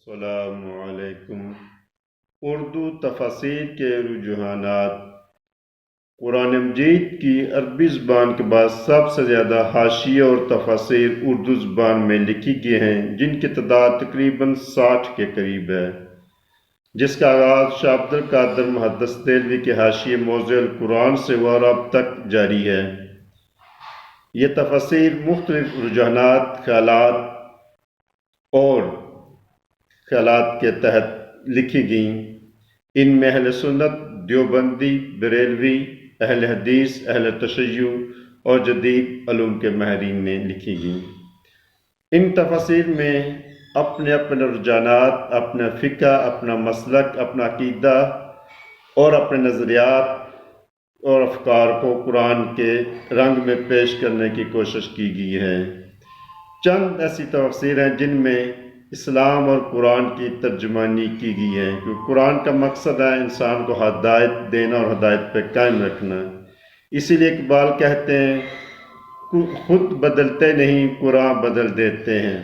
السلام علیکم۔ اردو تفاسیر کے رجحانات۔ قرآن مجید کی عربی زبان کے بعد سب سے زیادہ حاشیے اور تفاسیر اردو زبان میں لکھی گئی ہیں، جن کی تعداد تقریباً 60 کے قریب ہے، جس کا آغاز شاہ عبد القادر محدث دہلوی کے حاشیے موضوع القرآن سے ہوا اور اب تک جاری ہے۔ یہ تفاسیر مختلف رجحانات، خیالات کے تحت لکھی گئیں۔ ان میں اہل سنت، دیوبندی، بریلوی، اہل حدیث، اہل تشیع اور جدید علوم کے ماہرین نے لکھی گئیں۔ ان تفاسیر میں اپنے رجحانات، اپنا فقہ، اپنا مسلک، اپنا عقیدہ اور اپنے نظریات اور افکار کو قرآن کے رنگ میں پیش کرنے کی کوشش کی گئی ہے۔ چند ایسی تفاسیر ہیں جن میں اسلام اور قرآن کی ترجمانی کی گئی ہے، کیونکہ قرآن کا مقصد ہے انسان کو ہدایت دینا اور ہدایت پہ قائم رکھنا۔ اسی لیے اقبال کہتے ہیں خود بدلتے نہیں قرآن بدل دیتے ہیں۔